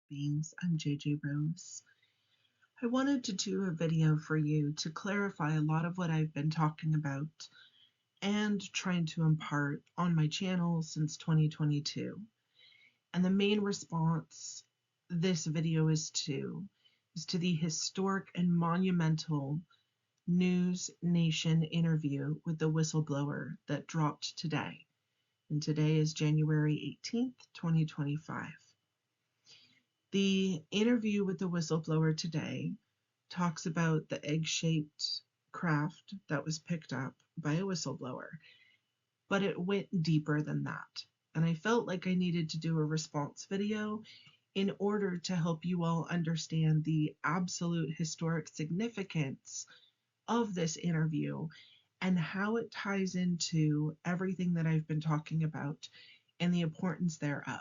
beings. I'm JJ Rose. I wanted to do a video for you to clarify a lot of what I've been talking about and trying to impart on my channel since 2022. And the main response this video is to the historic and monumental News Nation interview with the whistleblower that dropped today. And today is January 18th, 2025. The interview with the whistleblower today talks about the egg-shaped craft that was picked up by a whistleblower, but it went deeper than that. And I felt like I needed to do a response video in order to help you all understand the absolute historic significance of this interview and how it ties into everything that I've been talking about and the importance thereof.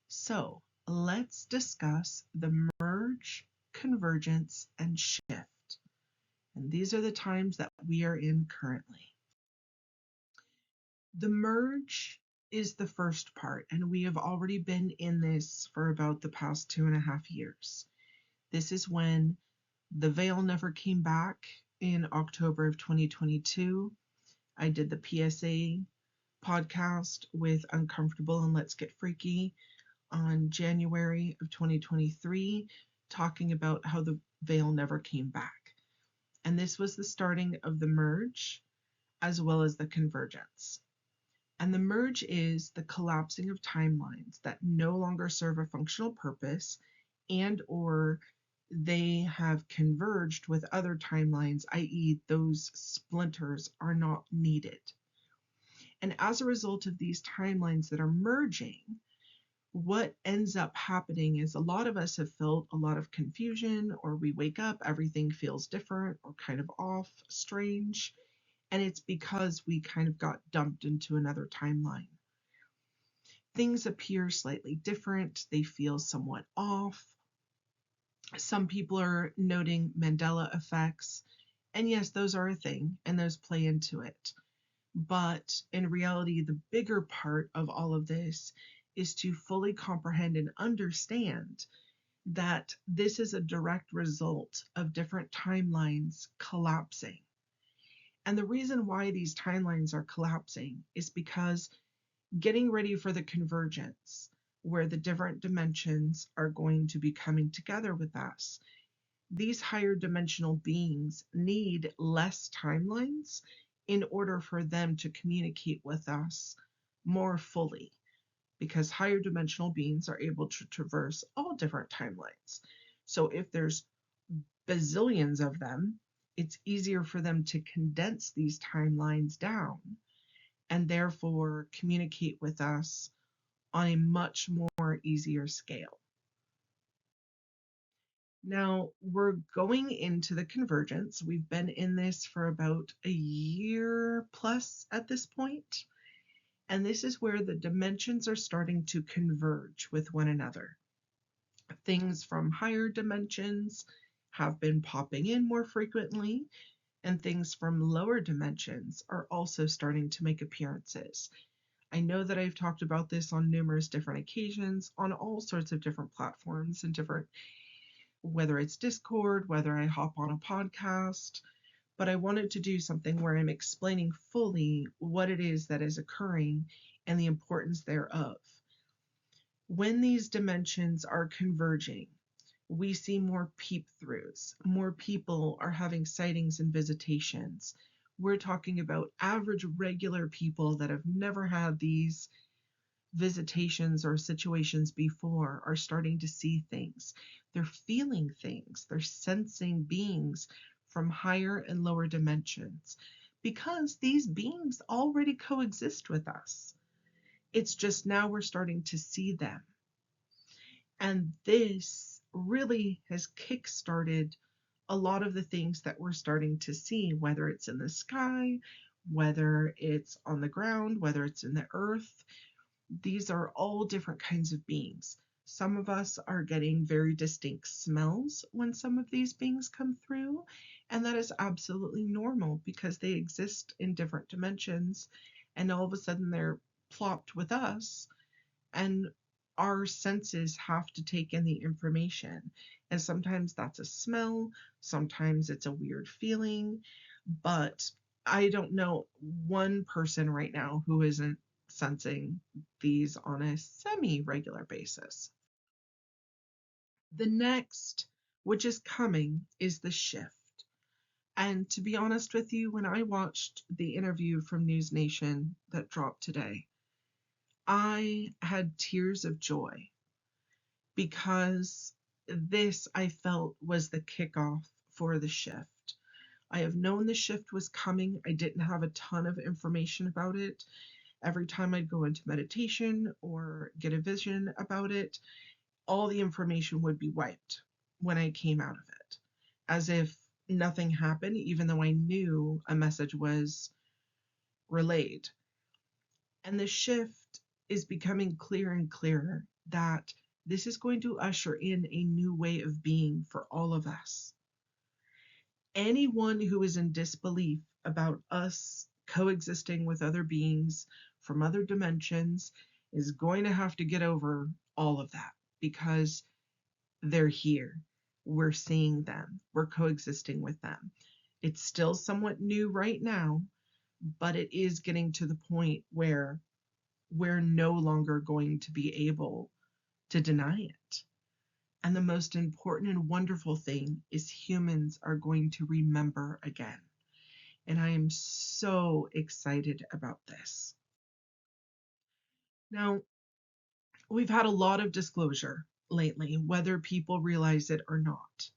So let's discuss the merge, convergence, and shift. And these are the times that we are in currently. The merge is the first part, and we have already been in this for about the past 2.5 years. This is when the veil never came back in October of 2022. I did the PSA podcast with Uncomfortable and Let's Get Freaky on January of 2023, talking about how the veil never came back. And this was the starting of the merge as well as the convergence. And the merge is the collapsing of timelines that no longer serve a functional purpose and or they have converged with other timelines, i.e. those splinters are not needed. And as a result of these timelines that are merging, what ends up happening is a lot of us have felt a lot of confusion, or we wake up, everything feels different or kind of off, strange, and it's because we kind of got dumped into another timeline. Things appear slightly different, they feel somewhat off. Some people are noting Mandela effects, and yes, those are a thing, and those play into it. But in reality, the bigger part of all of this is to fully comprehend and understand that this is a direct result of different timelines collapsing. And the reason why these timelines are collapsing is because getting ready for the convergence, where the different dimensions are going to be coming together with us, these higher dimensional beings need less timelines in order for them to communicate with us more fully, because higher dimensional beings are able to traverse all different timelines. So if there's bazillions of them, it's easier for them to condense these timelines down and therefore communicate with us on a much more easier scale. Now we're going into the convergence. We've been in this for about a year plus at this point. And this is where the dimensions are starting to converge with one another. Things from higher dimensions have been popping in more frequently, and things from lower dimensions are also starting to make appearances. I know that I've talked about this on numerous different occasions on all sorts of different platforms and different, whether it's Discord, whether I hop on a podcast, but I wanted to do something where I'm explaining fully what it is that is occurring and the importance thereof. When these dimensions are converging, we see more peep-throughs. More people are having sightings and visitations. We're talking about average, regular people that have never had these visitations or situations before are starting to see things. They're feeling things. They're sensing beings from higher and lower dimensions because these beings already coexist with us. It's just now we're starting to see them. And this really has kick-started a lot of the things that we're starting to see, whether it's in the sky, whether it's on the ground, whether it's in the earth. These are all different kinds of beings. Some of us are getting very distinct smells when some of these beings come through, and that is absolutely normal because they exist in different dimensions, and all of a sudden they're plopped with us, and our senses have to take in the information. And sometimes that's a smell, sometimes it's a weird feeling, but I don't know one person right now who isn't sensing these on a semi regular basis. The next, which is coming, is the shift. And to be honest with you, when I watched the interview from News Nation that dropped today, I had tears of joy because this I felt was the kickoff for the shift. I have known the shift was coming. I didn't have a ton of information about it. Every time I'd go into meditation or get a vision about it, all the information would be wiped when I came out of it, as if nothing happened, even though I knew a message was relayed. And the shift is becoming clearer and clearer that this is going to usher in a new way of being for all of us. Anyone who is in disbelief about us coexisting with other beings from other dimensions is going to have to get over all of that because they're here. We're seeing them, we're coexisting with them. It's still somewhat new right now, but it is getting to the point where we're no longer going to be able to deny it. And the most important and wonderful thing is humans are going to remember again. And I am so excited about this. Now, we've had a lot of disclosure lately, whether people realize it or not.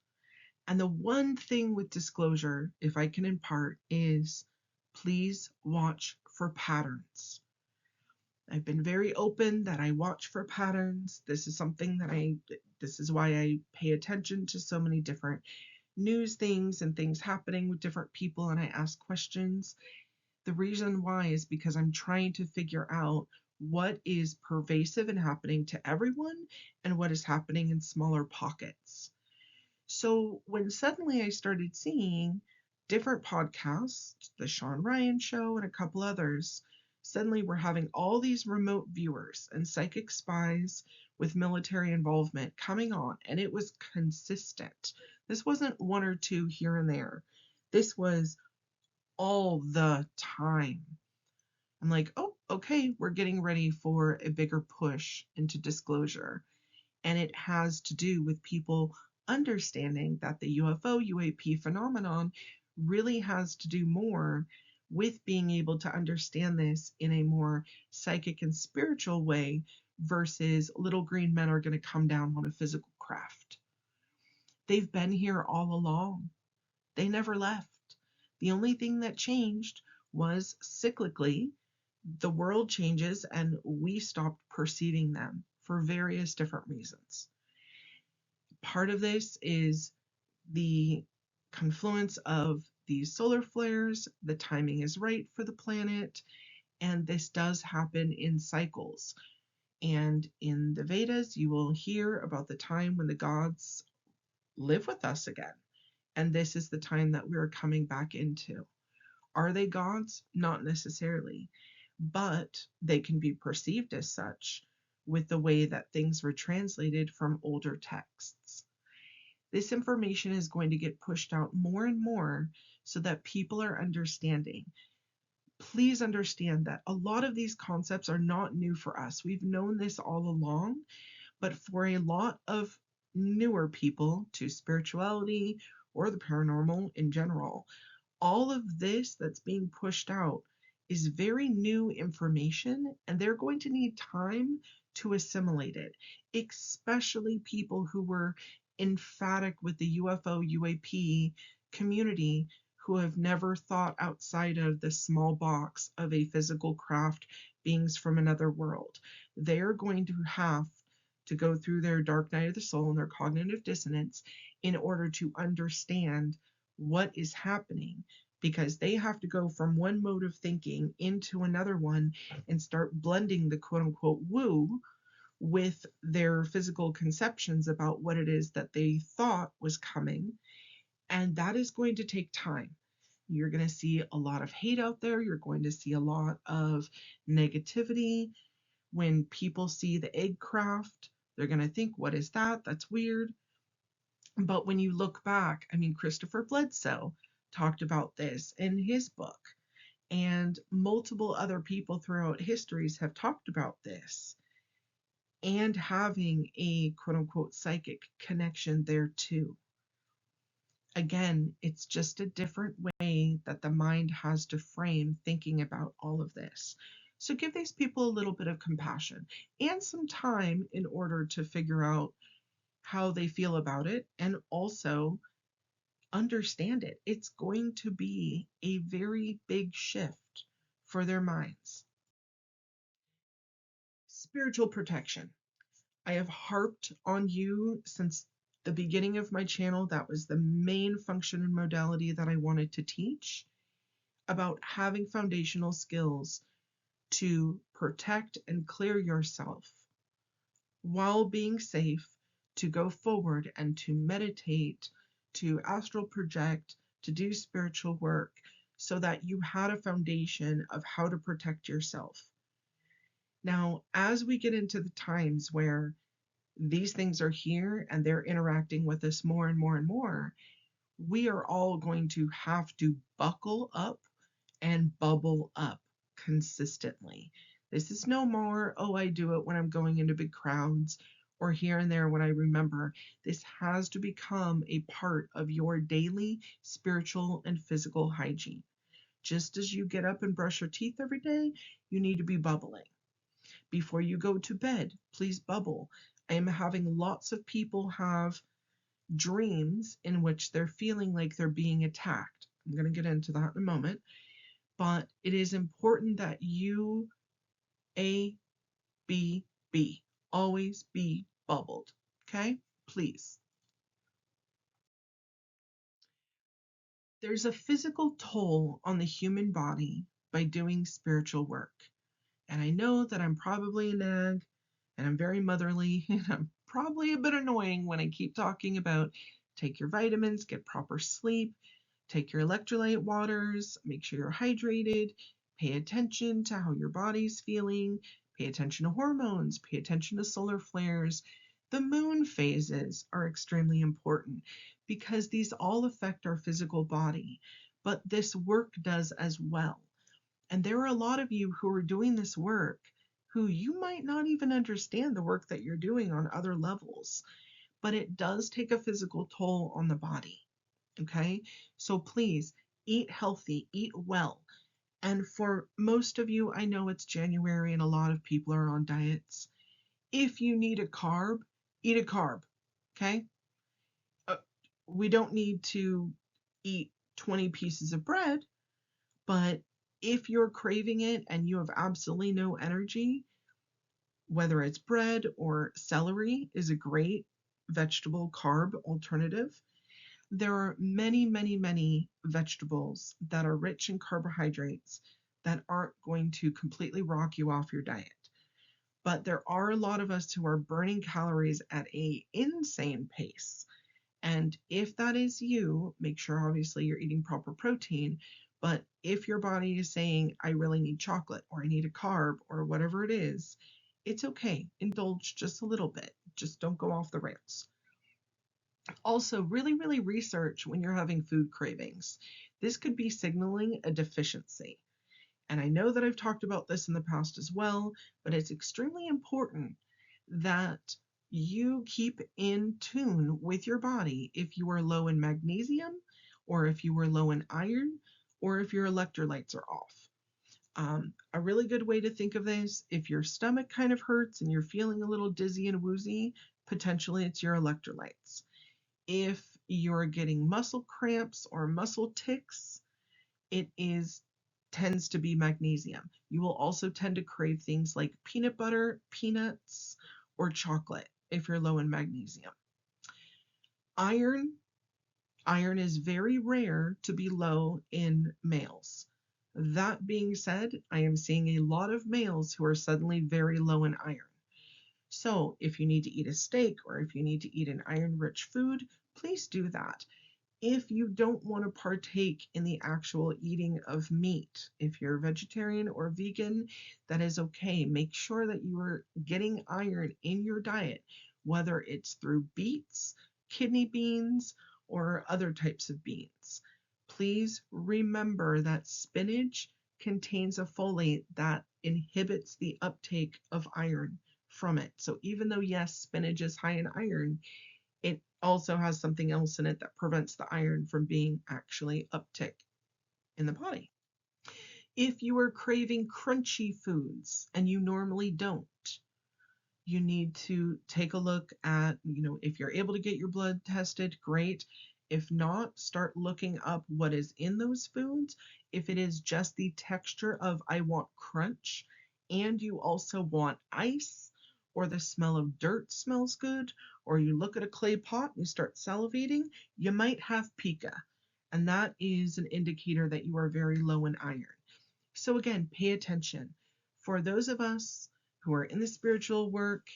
And the one thing with disclosure, if I can impart, is please watch for patterns. I've been very open that I watch for patterns. This is something that this is why I pay attention to so many different news things and things happening with different people, and I ask questions. The reason why is because I'm trying to figure out what is pervasive and happening to everyone and what is happening in smaller pockets. So when suddenly I started seeing different podcasts, the Sean Ryan Show and a couple others, suddenly we're having all these remote viewers and psychic spies with military involvement coming on, and it was consistent. This wasn't one or two here and there. This was all the time. I'm like, oh, okay, we're getting ready for a bigger push into disclosure. And it has to do with people understanding that the UFO UAP phenomenon really has to do more with being able to understand this in a more psychic and spiritual way versus little green men are going to come down on a physical craft. They've been here all along. They never left. The only thing that changed was cyclically the world changes and we stopped perceiving them for various different reasons. Part of this is the confluence of these solar flares, the timing is right for the planet, and this does happen in cycles. And in the Vedas, you will hear about the time when the gods live with us again. And this is the time that we're coming back into. Are they gods? Not necessarily, but they can be perceived as such with the way that things were translated from older texts. This information is going to get pushed out more and more so that people are understanding. Please understand that a lot of these concepts are not new for us. We've known this all along, but for a lot of newer people to spirituality or the paranormal in general, all of this that's being pushed out is very new information, and they're going to need time to assimilate it, especially people who were emphatic with the UFO UAP community who have never thought outside of the small box of a physical craft beings from another world. They're going to have to go through their dark night of the soul and their cognitive dissonance in order to understand what is happening, because they have to go from one mode of thinking into another one and start blending the quote unquote woo with their physical conceptions about what it is that they thought was coming. And that is going to take time. You're going to see a lot of hate out there. You're going to see a lot of negativity. When people see the egg craft, they're going to think, what is that? That's weird. But when you look back, I mean, Christopher Bledsoe talked about this in his book, and multiple other people throughout histories have talked about this, and having a quote unquote psychic connection there too. Again, it's just a different way that the mind has to frame thinking about all of this. So give these people a little bit of compassion and some time in order to figure out how they feel about it, and also understand it. It's going to be a very big shift for their minds. Spiritual protection. I have harped on you since the beginning of my channel. That was the main function and modality that I wanted to teach, about having foundational skills to protect and clear yourself while being safe, to go forward and to meditate, to astral project, to do spiritual work, so that you had a foundation of how to protect yourself. Now, as we get into the times where these things are here and they're interacting with us more and more and more, we are all going to have to buckle up and bubble up consistently. This is no more, oh, I do it when I'm going into big crowds or here and there when I remember. This has to become a part of your daily spiritual and physical hygiene. Just as you get up and brush your teeth every day, you need to be bubbling. Before you go to bed, please bubble. I am having lots of people have dreams in which they're feeling like they're being attacked. I'm going to get into that in a moment. But it is important that you A, B, B. Always be bubbled. Okay? Please. There's a physical toll on the human body by doing spiritual work. And I know that I'm probably a nag and I'm very motherly and I'm probably a bit annoying when I keep talking about take your vitamins, get proper sleep, take your electrolyte waters, make sure you're hydrated, pay attention to how your body's feeling, pay attention to hormones, pay attention to solar flares. The moon phases are extremely important because these all affect our physical body, but this work does as well. And there are a lot of you who are doing this work who you might not even understand the work that you're doing on other levels, but it does take a physical toll on the body. Okay, so please eat healthy, eat well. And for most of you, I know it's January and a lot of people are on diets. If you need a carb, eat a carb. Okay, uh, we don't need to eat 20 pieces of bread, but if you're craving it and you have absolutely no energy, whether it's bread or celery is a great vegetable carb alternative. There are many, many, many vegetables that are rich in carbohydrates that aren't going to completely rock you off your diet. But there are a lot of us who are burning calories at an insane pace. And if that is you, make sure obviously you're eating proper protein. But if your body is saying, I really need chocolate or I need a carb or whatever it is, it's okay. Indulge just a little bit. Just don't go off the rails. Also, really research when you're having food cravings. This could be signaling a deficiency. And I know that I've talked about this in the past as well, but it's extremely important that you keep in tune with your body if you are low in magnesium, or if you are low in iron, or if your electrolytes are off. A really good way to think of this, if your stomach kind of hurts and you're feeling a little dizzy and woozy, potentially it's your electrolytes. If you're getting muscle cramps or muscle tics, it tends to be magnesium. You will also tend to crave things like peanut butter, peanuts, or chocolate if you're low in magnesium. Iron. Iron is very rare to be low in males. That being said, I am seeing a lot of males who are suddenly very low in iron. So if you need to eat a steak or if you need to eat an iron-rich food, please do that. If you don't want to partake in the actual eating of meat, if you're vegetarian or vegan, that is okay. Make sure that you are getting iron in your diet, whether it's through beets, kidney beans, or other types of beans. Please remember that spinach contains a folate that inhibits the uptake of iron from it. So even though, yes, spinach is high in iron, it also has something else in it that prevents the iron from being actually uptick in the body. If you are craving crunchy foods and you normally don't, you need to take a look at, if you're able to get your blood tested, great. If not, start looking up what is in those foods. If it is just the texture of I want crunch and you also want ice, or the smell of dirt smells good, or you look at a clay pot and you start salivating, you might have pica. And that is an indicator that you are very low in iron. So again, pay attention. For those of us who are in the spiritual work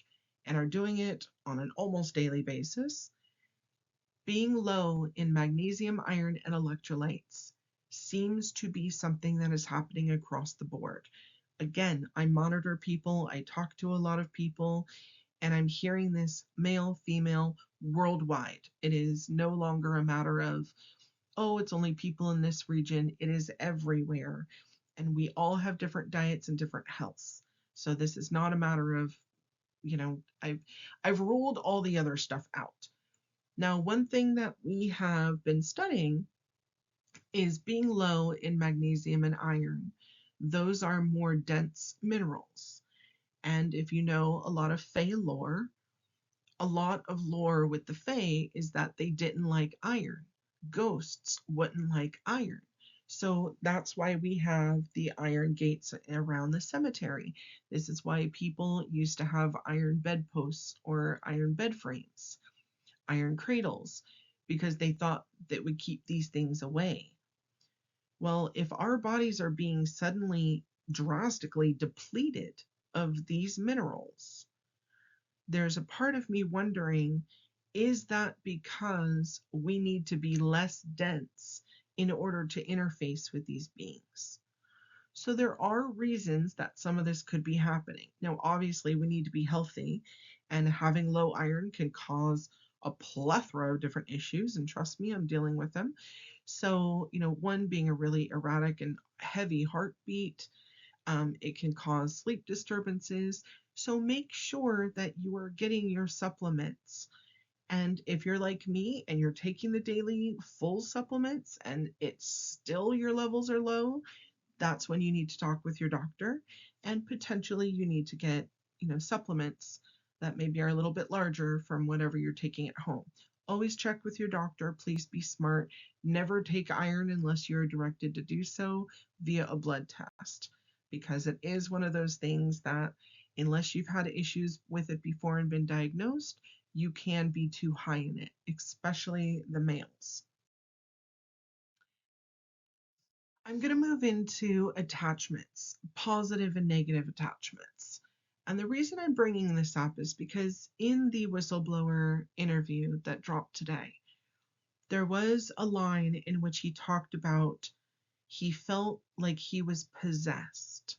and are doing it on an almost daily basis, being low in magnesium, iron, and electrolytes seems to be something that is happening across the board. Again, I monitor people, I talk to a lot of people, and I'm hearing this male, female, worldwide. It is no longer a matter of, oh, it's only people in this region. It is everywhere. And we all have different diets and different healths. So this is not a matter of, I've ruled all the other stuff out. Now, one thing that we have been studying is being low in magnesium and iron. Those are more dense minerals. And if you know a lot of Fey lore, a lot of lore with the Fae is that they didn't like iron. Ghosts wouldn't like iron. So that's why we have the iron gates around the cemetery. This is why people used to have iron bedposts or iron bed frames, iron cradles, because they thought that would keep these things away. Well, if our bodies are being suddenly drastically depleted of these minerals, there's a part of me wondering, is that because we need to be less dense in order to interface with these beings? So there are reasons that some of this could be happening. Now, obviously, we need to be healthy, and having low iron can cause a plethora of different issues, and trust me, I'm dealing with them. So, one being a really erratic and heavy heartbeat, it can cause sleep disturbances. So make sure that you are getting your supplements. And if you're like me and you're taking the daily full supplements and it's still your levels are low, that's when you need to talk with your doctor, and potentially you need to get, supplements that maybe are a little bit larger from whatever you're taking at home. Always check with your doctor. Please be smart. Never take iron unless you're directed to do so via a blood test, because it is one of those things that, unless you've had issues with it before and been diagnosed, you can be too high in it, especially the males. I'm going to move into attachments, positive and negative attachments. And the reason I'm bringing this up is because in the whistleblower interview that dropped today, there was a line in which he talked about he felt like he was possessed.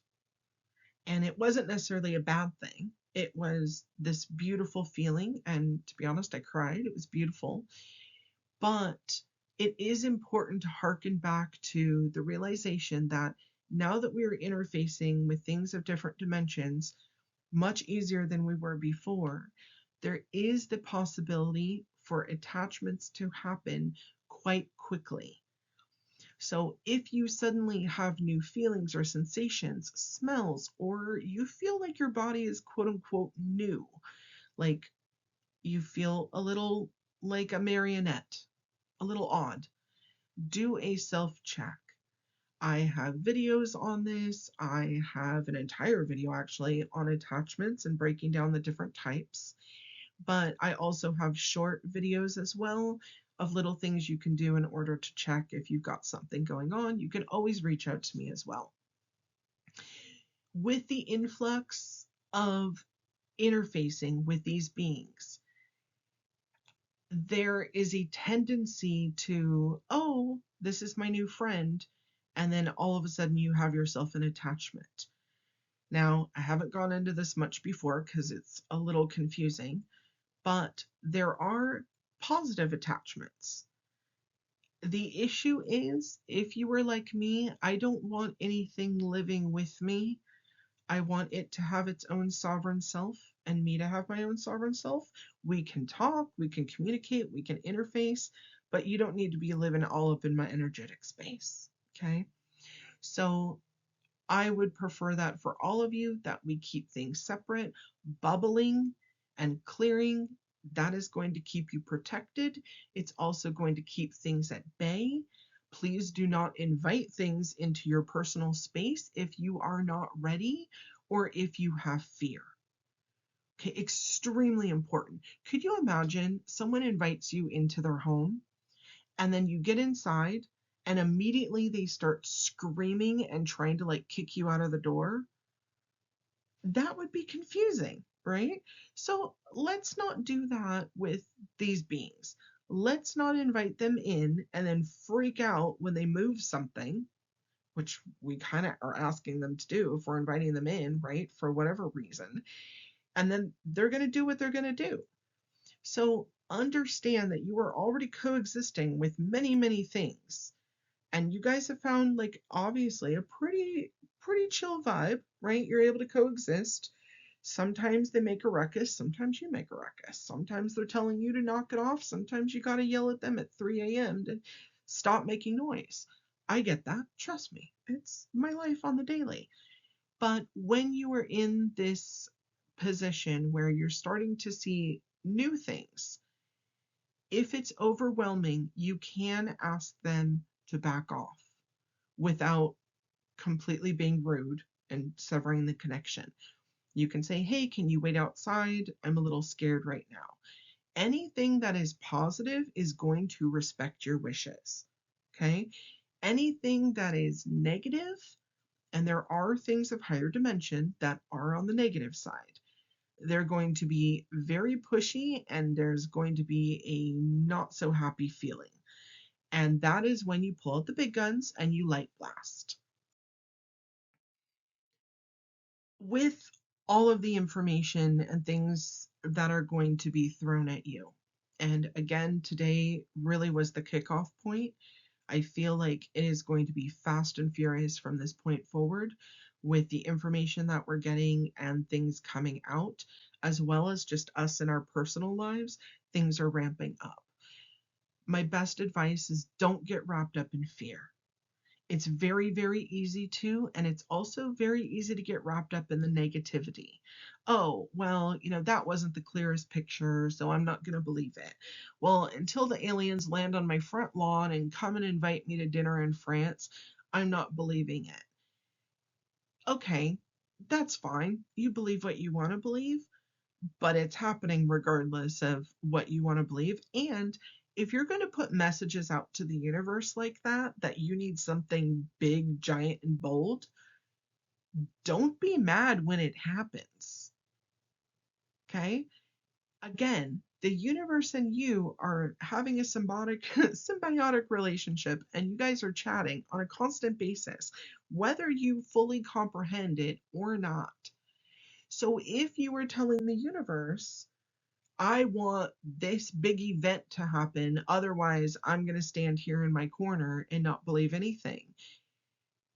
And it wasn't necessarily a bad thing. It was this beautiful feeling. And to be honest, I cried. It was beautiful. But it is important to harken back to the realization that now that we are interfacing with things of different dimensions much easier than we were before, there is the possibility for attachments to happen quite quickly. So if you suddenly have new feelings or sensations, smells, or you feel like your body is quote unquote new, like you feel a little like a marionette, a little odd, do a self-check. I have videos on this. I have an entire video actually on attachments and breaking down the different types. But I also have short videos as well of little things you can do in order to check if you've got something going on. You can always reach out to me as well. With the influx of interfacing with these beings, there is a tendency to, oh, this is my new friend. And then all of a sudden you have yourself an attachment. Now, I haven't gone into this much before because it's a little confusing, but there are positive attachments. The issue is, if you were like me, I don't want anything living with me. I want it to have its own sovereign self and me to have my own sovereign self. We can talk, we can communicate, we can interface, but you don't need to be living all up in my energetic space. Okay. So I would prefer that for all of you, that we keep things separate. Bubbling and clearing, that is going to keep you protected. It's also going to keep things at bay. Please do not invite things into your personal space if you are not ready or if you have fear. Okay, extremely important. Could you imagine someone invites you into their home and then you get inside and immediately they start screaming and trying to like kick you out of the door? That would be confusing, right? So let's not do that with these beings. Let's not invite them in and then freak out when they move something, which we kind of are asking them to do if we're inviting them in, right? For whatever reason. And then they're going to do what they're going to do. So understand that you are already coexisting with many, many things. And you guys have found, like, obviously a pretty chill vibe, right? You're able to coexist. Sometimes they make a ruckus, sometimes you make a ruckus. Sometimes they're telling you to knock it off. Sometimes you got to yell at them at 3 a.m. to stop making noise. I get that. Trust me. It's my life on the daily. But when you are in this position where you're starting to see new things, if it's overwhelming, you can ask them to back off without completely being rude and severing the connection. You can say, hey, can you wait outside? I'm a little scared right now. Anything that is positive is going to respect your wishes. Okay. Anything that is negative, and there are things of higher dimension that are on the negative side, they're going to be very pushy and there's going to be a not so happy feeling. And that is when you pull out the big guns and you light blast. With all of the information and things that are going to be thrown at you. And again, today really was the kickoff point. I feel like it is going to be fast and furious from this point forward with the information that we're getting and things coming out, as well as just us in our personal lives. Things are ramping up. My best advice is don't get wrapped up in fear. It's very, very easy to, and it's also very easy to get wrapped up in the negativity. Oh, well, that wasn't the clearest picture, so I'm not going to believe it. Well, until the aliens land on my front lawn and come and invite me to dinner in France, I'm not believing it. Okay, that's fine. You believe what you want to believe, but it's happening regardless of what you want to believe. And if you're going to put messages out to the universe like that, that you need something big, giant, and bold, don't be mad when it happens. Okay? Again, the universe and you are having a symbiotic relationship, and you guys are chatting on a constant basis, whether you fully comprehend it or not. So if you were telling the universe, I want this big event to happen. Otherwise, I'm going to stand here in my corner and not believe anything.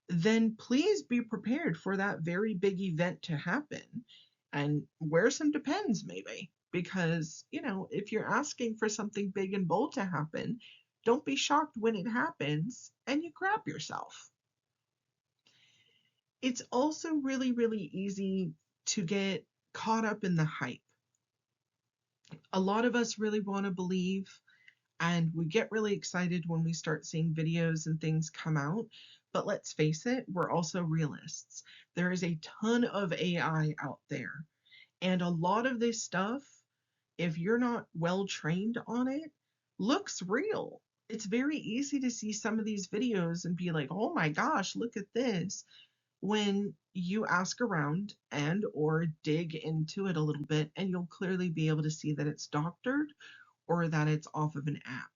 Then please be prepared for that very big event to happen and wear some Depends, maybe. Because, if you're asking for something big and bold to happen, don't be shocked when it happens and you crap yourself. It's also really, really easy to get caught up in the hype. A lot of us really want to believe, and we get really excited when we start seeing videos and things come out. But let's face it, we're also realists. There is a ton of AI out there, and a lot of this stuff, if you're not well trained on it, looks real. It's very easy to see some of these videos and be like, oh my gosh, look at this. When you ask around and or dig into it a little bit, and you'll clearly be able to see that it's doctored or that it's off of an app.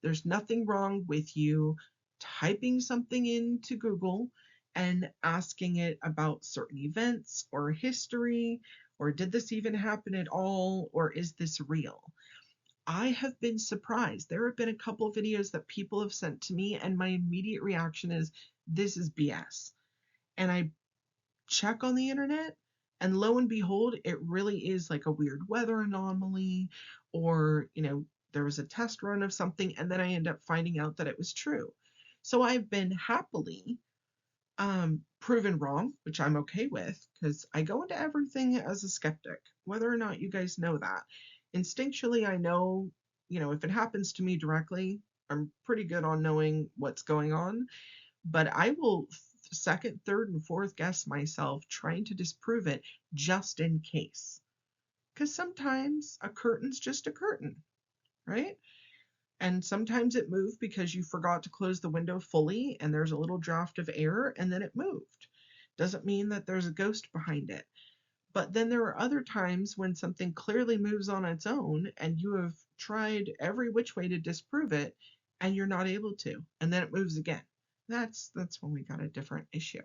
There's nothing wrong with you typing something into Google and asking it about certain events or history, or did this even happen at all, or is this real? I have been surprised. There have been a couple videos that people have sent to me, and my immediate reaction is, this is BS. And I check on the internet, and lo and behold, it really is like a weird weather anomaly, or, there was a test run of something, and then I end up finding out that it was true. So I've been happily proven wrong, which I'm okay with, because I go into everything as a skeptic, whether or not you guys know that. Instinctually, I know, if it happens to me directly, I'm pretty good on knowing what's going on, but I will second, third, and fourth guess myself trying to disprove it just in case. Because sometimes a curtain's just a curtain, right? And sometimes it moved because you forgot to close the window fully and there's a little draft of air and then it moved. Doesn't mean that there's a ghost behind it. But then there are other times when something clearly moves on its own and you have tried every which way to disprove it and you're not able to. And then it moves again. That's when we got a different issue.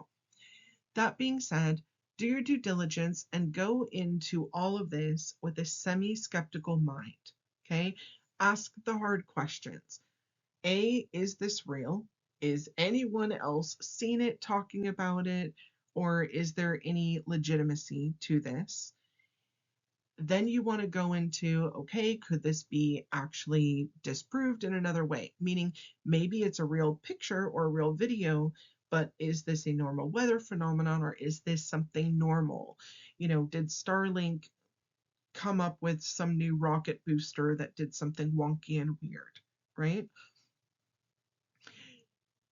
That being said, do your due diligence and go into all of this with a semi-skeptical mind. Okay? Ask the hard questions. A, is this real? Is anyone else seen it, talking about it? Or is there any legitimacy to this? Then you want to go into, okay, could this be actually disproved in another way? Meaning maybe it's a real picture or a real video, but is this a normal weather phenomenon or is this something normal? Did Starlink come up with some new rocket booster that did something wonky and weird, right?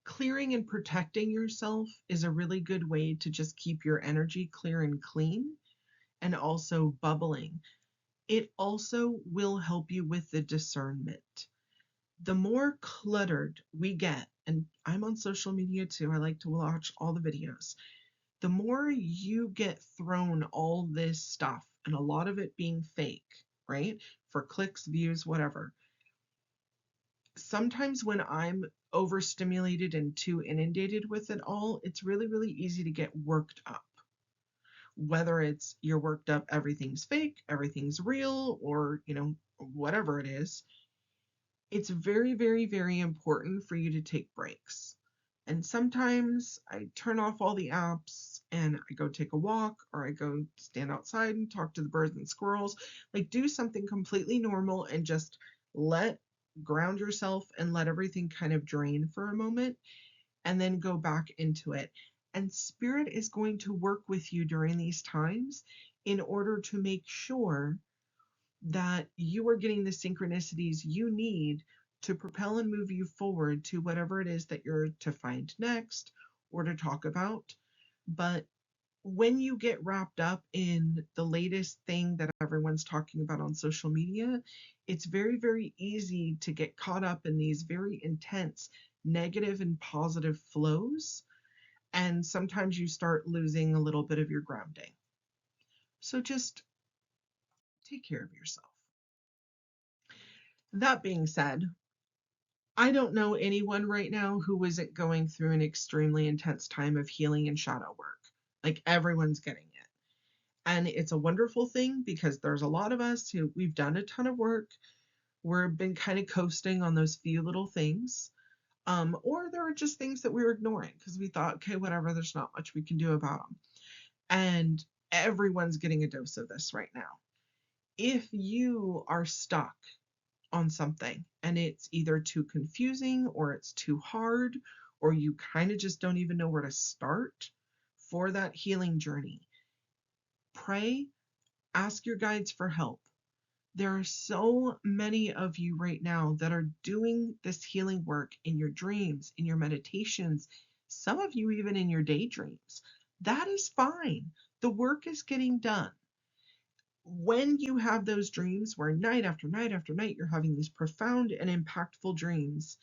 Clearing and protecting yourself is a really good way to just keep your energy clear and clean and also bubbling. It also will help you with the discernment. The more cluttered we get, and I'm on social media too, I like to watch all the videos. The more you get thrown all this stuff, and a lot of it being fake, right? For clicks, views, whatever. Sometimes when I'm overstimulated and too inundated with it all, it's really, really easy to get worked up. Whether it's you're worked up, everything's fake, everything's real, or, whatever it is, it's very, very, very important for you to take breaks. And sometimes I turn off all the apps and I go take a walk or I go stand outside and talk to the birds and squirrels. Like, do something completely normal and just ground yourself and let everything kind of drain for a moment and then go back into it. And Spirit is going to work with you during these times in order to make sure that you are getting the synchronicities you need to propel and move you forward to whatever it is that you're to find next or to talk about. But when you get wrapped up in the latest thing that everyone's talking about on social media, it's very, very easy to get caught up in these very intense negative and positive flows. And sometimes you start losing a little bit of your grounding. So just take care of yourself. That being said, I don't know anyone right now who isn't going through an extremely intense time of healing and shadow work. Like, everyone's getting it. And it's a wonderful thing because there's a lot of us who we've done a ton of work. We've been kind of coasting on those few little things. Or there are just things that we were ignoring because we thought, okay, whatever, there's not much we can do about them. And everyone's getting a dose of this right now. If you are stuck on something and it's either too confusing or it's too hard, or you kind of just don't even know where to start for that healing journey, pray, ask your guides for help. There are so many of you right now that are doing this healing work in your dreams, in your meditations, some of you even in your daydreams. That is fine. The work is getting done. When you have those dreams where night after night after night you're having these profound and impactful dreams,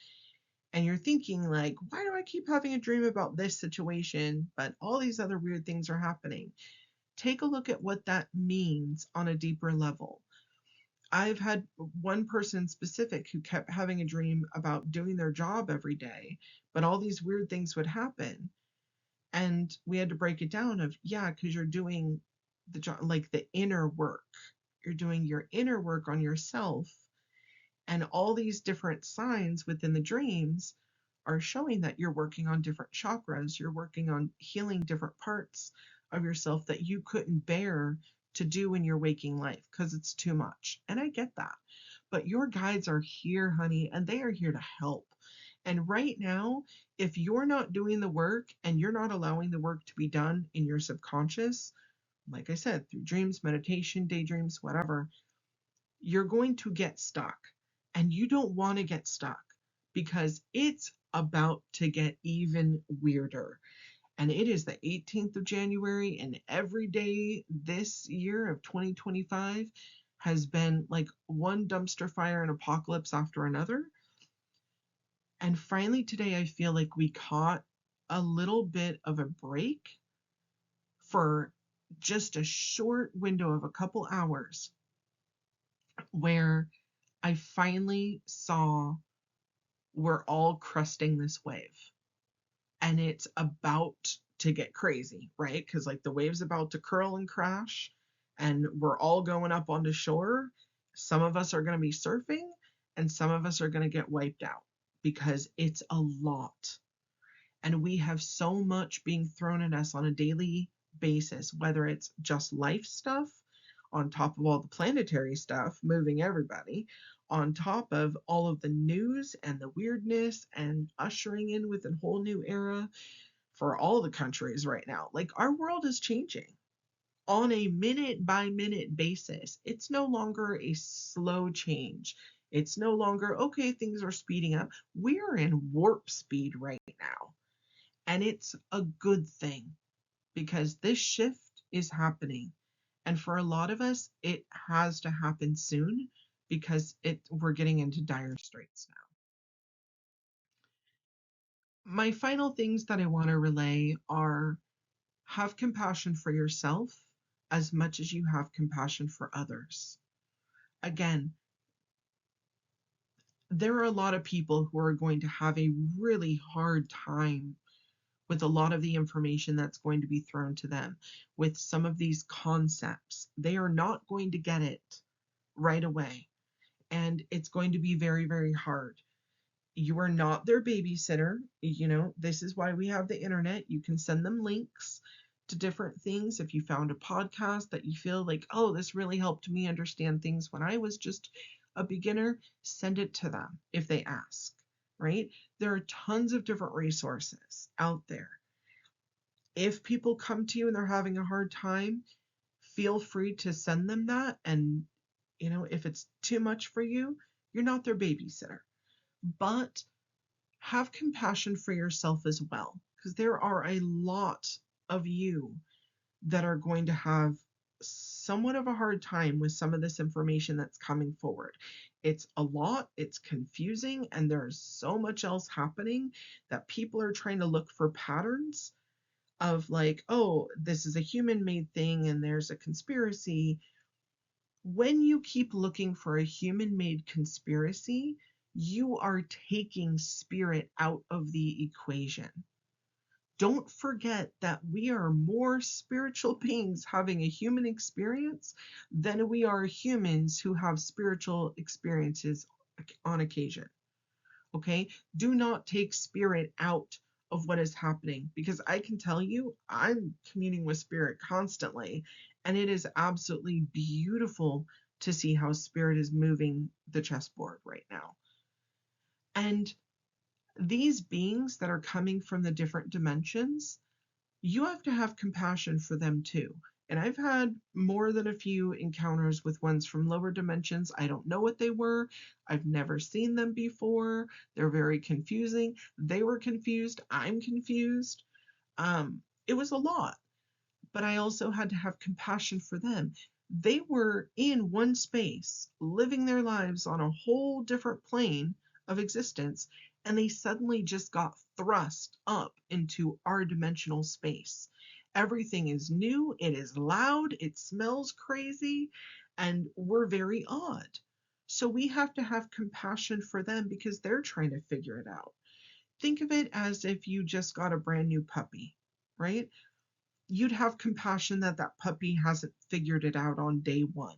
and you're thinking like, why do I keep having a dream about this situation, but all these other weird things are happening? Take a look at what that means on a deeper level. I've had one person specific who kept having a dream about doing their job every day, but all these weird things would happen. And we had to break it down of, yeah, because you're doing the job, like the inner work. You're doing your inner work on yourself. And all these different signs within the dreams are showing that you're working on different chakras, you're working on healing different parts of yourself that you couldn't bear to do in your waking life because it's too much. And I get that. But your guides are here, honey, and they are here to help. And right now, if you're not doing the work and you're not allowing the work to be done in your subconscious, like I said, through dreams, meditation, daydreams, whatever, you're going to get stuck. And you don't want to get stuck because it's about to get even weirder. And it is the 18th of January, and every day this year of 2025 has been like one dumpster fire and apocalypse after another. And finally, today, I feel like we caught a little bit of a break for just a short window of a couple hours where I finally saw we're all cresting this wave and it's about to get crazy, right? Because like the wave's about to curl and crash and we're all going up onto shore. Some of us are going to be surfing and some of us are going to get wiped out because it's a lot. And we have so much being thrown at us on a daily basis, whether it's just life stuff on top of all the planetary stuff moving everybody, on top of all of the news and the weirdness and ushering in with a whole new era for all the countries right now. Like our world is changing on a minute by minute basis. It's no longer a slow change. It's no longer, okay, things are speeding up. We're in warp speed right now. And it's a good thing because this shift is happening. And for a lot of us, it has to happen soon because we're getting into dire straits now. My final things that I want to relay are have compassion for yourself as much as you have compassion for others. Again, there are a lot of people who are going to have a really hard time with a lot of the information that's going to be thrown to them, with some of these concepts. They are not going to get it right away. And it's going to be very, very hard. You are not their babysitter. This is why we have the internet. You can send them links to different things. If you found a podcast that you feel like, oh, this really helped me understand things when I was just a beginner, send it to them if they ask, right? There are tons of different resources out there. If people come to you and they're having a hard time, feel free to send them that. And, if it's too much for you, you're not their babysitter. But have compassion for yourself as well, because there are a lot of you that are going to have somewhat of a hard time with some of this information that's coming forward. It's a lot, it's confusing, and there's so much else happening that people are trying to look for patterns of like, oh, this is a human made thing and there's a conspiracy. When you keep looking for a human made conspiracy, you are taking spirit out of the equation. Don't forget that we are more spiritual beings having a human experience than we are humans who have spiritual experiences on occasion. Okay? Do not take spirit out of what is happening because I can tell you, I'm communing with spirit constantly, and it is absolutely beautiful to see how spirit is moving the chessboard right now. And these beings that are coming from the different dimensions, you have to have compassion for them too. And I've had more than a few encounters with ones from lower dimensions. I don't know what they were. I've never seen them before. They're very confusing. They were confused. I'm confused. It was a lot, but I also had to have compassion for them. They were in one space, living their lives on a whole different plane of existence, and they suddenly just got thrust up into our dimensional space. Everything is new, it is loud, it smells crazy, and we're very odd. So we have to have compassion for them because they're trying to figure it out. Think of it as if you just got a brand new puppy, right? You'd have compassion that that puppy hasn't figured it out on day one.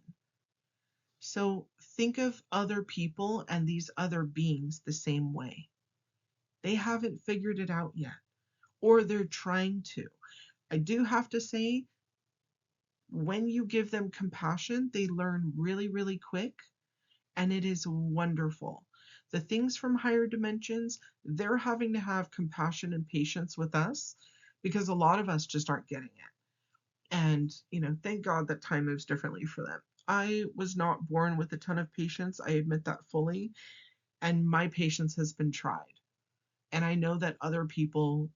So think of other people and these other beings the same way. They haven't figured it out yet, or they're trying to. I do have to say, when you give them compassion, they learn really, really quick, and it is wonderful. The things from higher dimensions, they're having to have compassion and patience with us because a lot of us just aren't getting it. And, thank God that time moves differently for them. I was not born with a ton of patience. I admit that fully. And my patience has been tried. And I know that other people,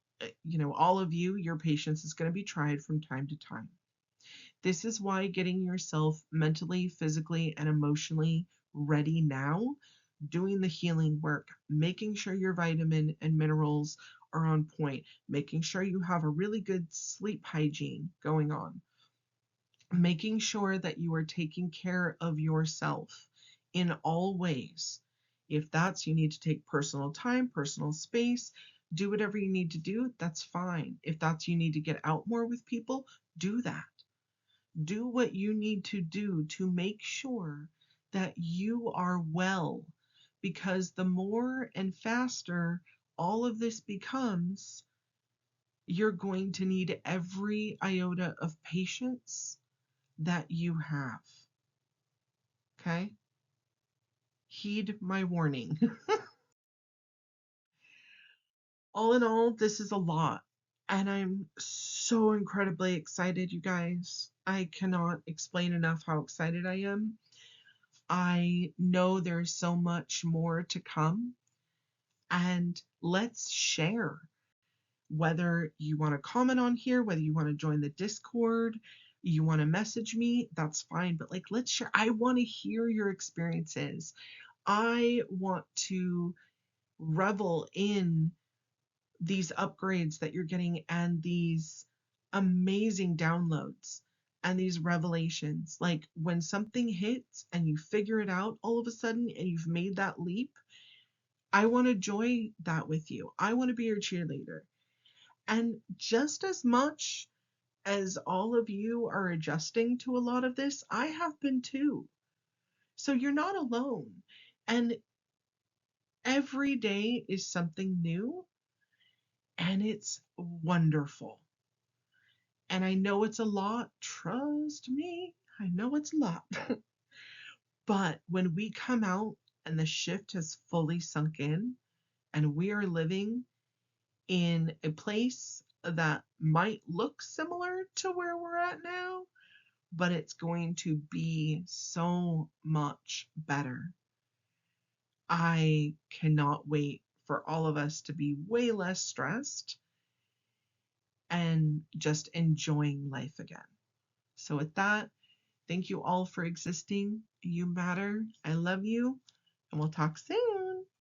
all of you, your patience is going to be tried from time to time. This is why getting yourself mentally, physically, and emotionally ready now, doing the healing work, making sure your vitamin and minerals are on point, making sure you have a really good sleep hygiene going on, making sure that you are taking care of yourself in all ways. If that's you need to take personal time, personal space, do whatever you need to do, that's fine. If that's you need to get out more with people, do that. Do what you need to do to make sure that you are well, because the more and faster all of this becomes, you're going to need every iota of patience that you have. Okay? Heed my warning. All in all, this is a lot. And I'm so incredibly excited, you guys. I cannot explain enough how excited I am. I know there's so much more to come. And let's share. Whether you want to comment on here, whether you want to join the Discord, you want to message me, that's fine. But let's share. I want to hear your experiences. I want to revel in these upgrades that you're getting and these amazing downloads and these revelations. Like when something hits and you figure it out all of a sudden and you've made that leap, I want to join that with you. I want to be your cheerleader. And just as much as all of you are adjusting to a lot of this, I have been too. So you're not alone. And every day is something new, and it's wonderful. And I know it's a lot. Trust me, I know it's a lot. But when we come out and the shift has fully sunk in, and we are living in a place that might look similar to where we're at now, but it's going to be so much better. I cannot wait for all of us to be way less stressed and just enjoying life again. So, with that, thank you all for existing. You matter. I love you, and we'll talk soon.